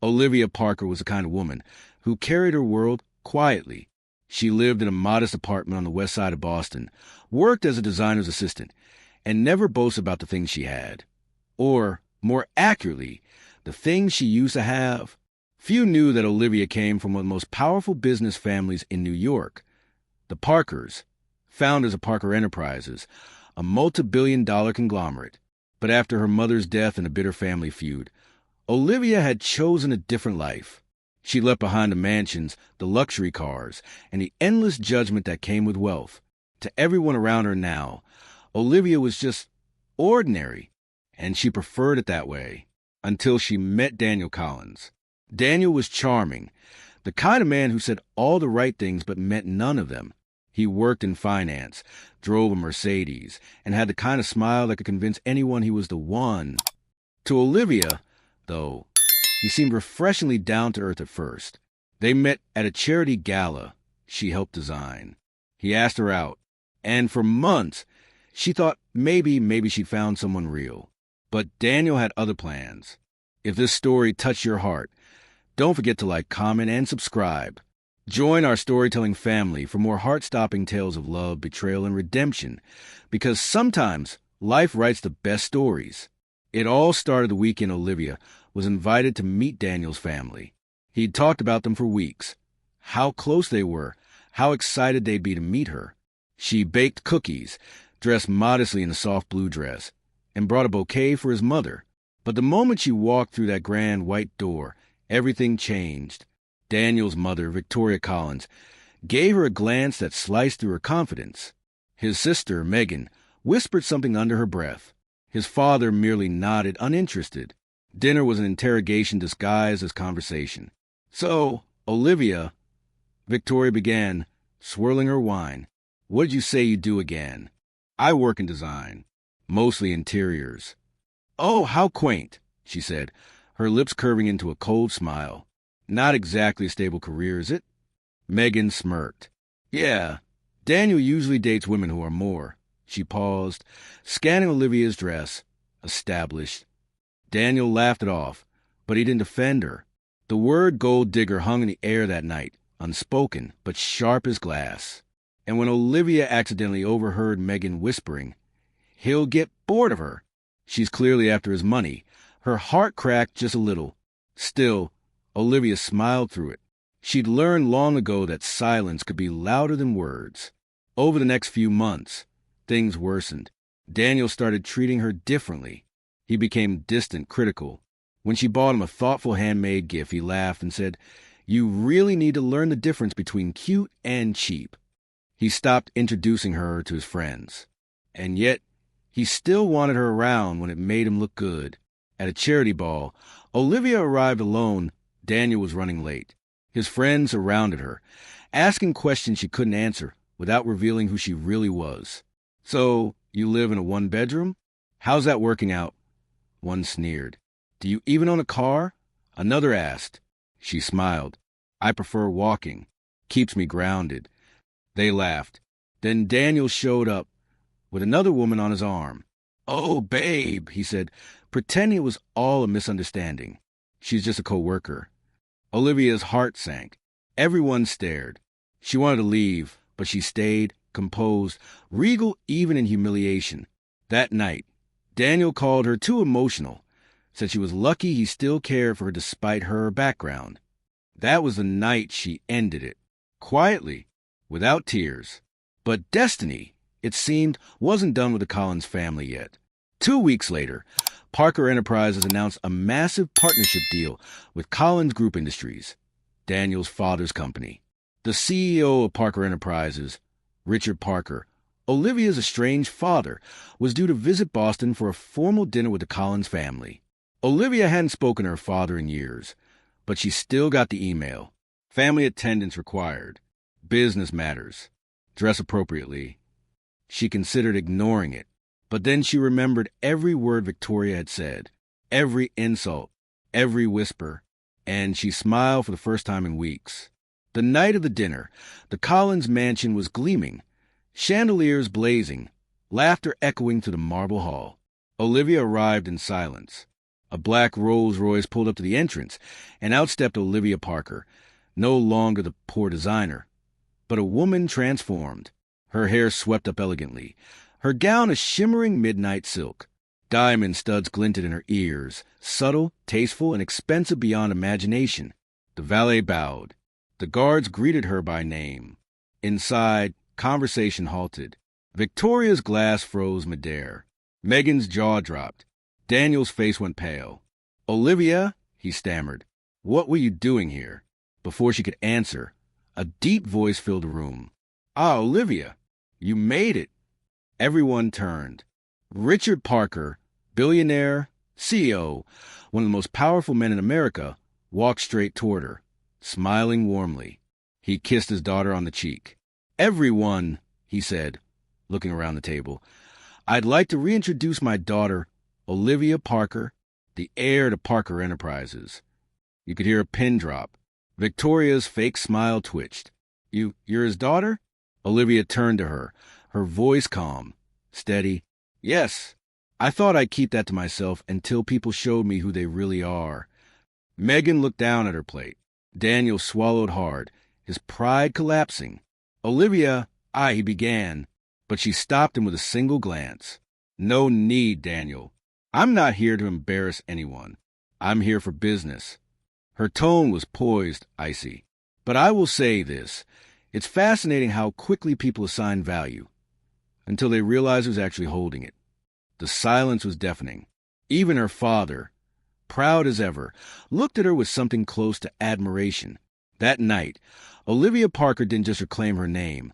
Olivia Parker was the kind of woman who carried her world quietly. She lived in a modest apartment on the west side of Boston, worked as a designer's assistant, and never boasted about the things she had. Or, more accurately, the things she used to have. Few knew that Olivia came from one of the most powerful business families in New York. The Parkers, founders of Parker Enterprises, a multi-billion-dollar conglomerate. But after her mother's death and a bitter family feud, Olivia had chosen a different life. She left behind the mansions, the luxury cars, and the endless judgment that came with wealth. To everyone around her now, Olivia was just ordinary, and she preferred it that way, until she met Daniel Collins. Daniel was charming, the kind of man who said all the right things but meant none of them. He worked in finance, drove a Mercedes, and had the kind of smile that could convince anyone he was the one. To Olivia, though, he seemed refreshingly down-to-earth at first. They met at a charity gala she helped design. He asked her out, and for months, she thought maybe she'd found someone real. But Daniel had other plans. If this story touched your heart, don't forget to like, comment, and subscribe. Join our storytelling family for more heart-stopping tales of love, betrayal, and redemption, because sometimes life writes the best stories. It all started the weekend Olivia was invited to meet Daniel's family. He'd talked about them for weeks, how close they were, how excited they'd be to meet her. She baked cookies, dressed modestly in a soft blue dress, and brought a bouquet for his mother. But the moment she walked through that grand white door, everything changed. Daniel's mother, Victoria Collins, gave her a glance that sliced through her confidence. His sister, Megan, whispered something under her breath. His father merely nodded, uninterested. Dinner was an interrogation disguised as conversation. "So, Olivia," Victoria began, swirling her wine, "what did you say you do again?" "I work in design, mostly interiors." "Oh, how quaint," she said, her lips curving into a cold smile. "Not exactly a stable career, is it?" Megan smirked. "Yeah, Daniel usually dates women who are more." She paused, scanning Olivia's dress. Established. Daniel laughed it off, but he didn't defend her. The word gold digger hung in the air that night, unspoken, but sharp as glass. And when Olivia accidentally overheard Megan whispering, "He'll get bored of her. She's clearly after his money," her heart cracked just a little. Still, Olivia smiled through it. She'd learned long ago that silence could be louder than words. Over the next few months, things worsened. Daniel started treating her differently. He became distant, critical. When she bought him a thoughtful handmade gift, he laughed and said, "You really need to learn the difference between cute and cheap." He stopped introducing her to his friends. And yet, he still wanted her around when it made him look good. At a charity ball, Olivia arrived alone. Daniel was running late. His friends surrounded her, asking questions she couldn't answer without revealing who she really was. "So, you live in a one-bedroom? How's that working out?" One sneered. "Do you even own a car?" Another asked. She smiled. "I prefer walking. Keeps me grounded." They laughed. Then Daniel showed up with another woman on his arm. "Oh, babe," he said, pretending it was all a misunderstanding. "She's just a co-worker." Olivia's heart sank. Everyone stared. She wanted to leave, but she stayed, composed, regal even in humiliation. That night, Daniel called her too emotional, said she was lucky he still cared for her despite her background. That was the night she ended it, quietly, without tears. But destiny, it seemed, wasn't done with the Collins family yet. 2 weeks later, Parker Enterprises announced a massive partnership deal with Collins Group Industries, Daniel's father's company. The CEO of Parker Enterprises, Richard Parker, Olivia's estranged father, was due to visit Boston for a formal dinner with the Collins family. Olivia hadn't spoken to her father in years, but she still got the email. Family attendance required. Business matters. Dress appropriately. She considered ignoring it, but then she remembered every word Victoria had said, every insult, every whisper, and she smiled for the first time in weeks. The night of the dinner, the Collins mansion was gleaming, chandeliers blazing, laughter echoing through the marble hall. Olivia arrived in silence. A black Rolls Royce pulled up to the entrance, and out stepped Olivia Parker, no longer the poor designer, but a woman transformed. Her hair swept up elegantly, her gown a shimmering midnight silk. Diamond studs glinted in her ears, subtle, tasteful, and expensive beyond imagination. The valet bowed. The guards greeted her by name. Inside, conversation halted. Victoria's glass froze midair. Megan's jaw dropped. Daniel's face went pale. "Olivia," he stammered, "what were you doing here?" Before she could answer, a deep voice filled the room. "Ah, Olivia, you made it." Everyone turned. Richard Parker, billionaire, CEO, one of the most powerful men in America, walked straight toward her, smiling warmly. He kissed his daughter on the cheek. "Everyone," he said, looking around the table, "I'd like to reintroduce my daughter, Olivia Parker, the heir to Parker Enterprises." You could hear a pin drop. Victoria's fake smile twitched. You're his daughter?" Olivia turned to her, her voice calm, steady. "Yes. I thought I'd keep that to myself until people showed me who they really are." Megan looked down at her plate. Daniel swallowed hard, his pride collapsing. "Olivia," he began, but she stopped him with a single glance. "No need, Daniel. I'm not here to embarrass anyone. I'm here for business." Her tone was poised, icy. "But I will say this. It's fascinating how quickly people assign value, until they realize who's actually holding it." The silence was deafening. Even her father, proud as ever, looked at her with something close to admiration. That night, Olivia Parker didn't just reclaim her name.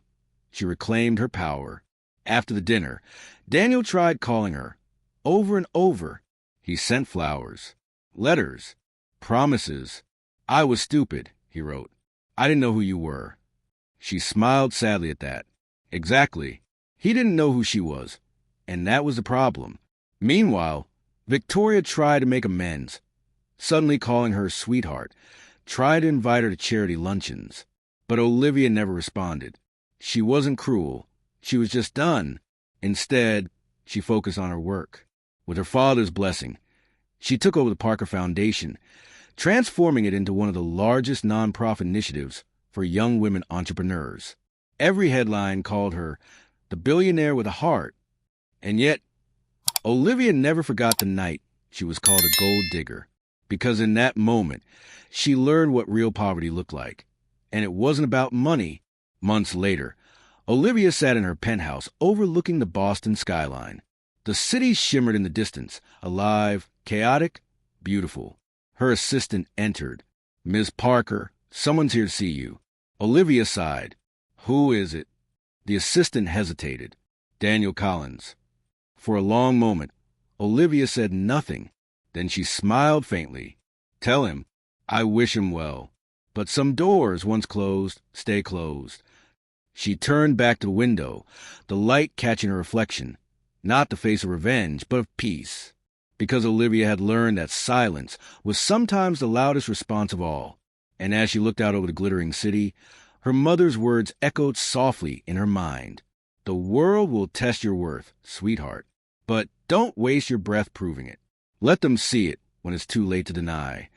She reclaimed her power. After the dinner, Daniel tried calling her. Over and over. He sent flowers, letters, promises. "I was stupid," he wrote. "I didn't know who you were." She smiled sadly at that. Exactly. He didn't know who she was, and that was the problem. Meanwhile, Victoria tried to make amends, suddenly calling her sweetheart, tried to invite her to charity luncheons. But Olivia never responded. She wasn't cruel. She was just done. Instead, she focused on her work. With her father's blessing, she took over the Parker Foundation, transforming it into one of the largest nonprofit initiatives for young women entrepreneurs. Every headline called her the billionaire with a heart. And yet, Olivia never forgot the night she was called a gold digger, because in that moment, she learned what real poverty looked like. And it wasn't about money. Months later, Olivia sat in her penthouse overlooking the Boston skyline. The city shimmered in the distance, alive, chaotic, beautiful. Her assistant entered. "Miss Parker, someone's here to see you." Olivia sighed. "Who is it?" The assistant hesitated. "Daniel Collins." For a long moment, Olivia said nothing. Then she smiled faintly. "Tell him, I wish him well. But some doors, once closed, stay closed." She turned back to the window, the light catching her reflection. Not the face of revenge, but of peace. Because Olivia had learned that silence was sometimes the loudest response of all. And as she looked out over the glittering city, her mother's words echoed softly in her mind. "The world will test your worth, sweetheart. But don't waste your breath proving it. Let them see it when it's too late to deny."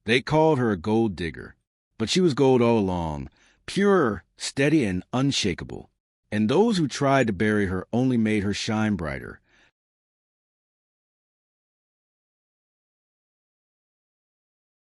They called her a gold digger, but she was gold all along, pure, steady, and unshakable. And those who tried to bury her only made her shine brighter.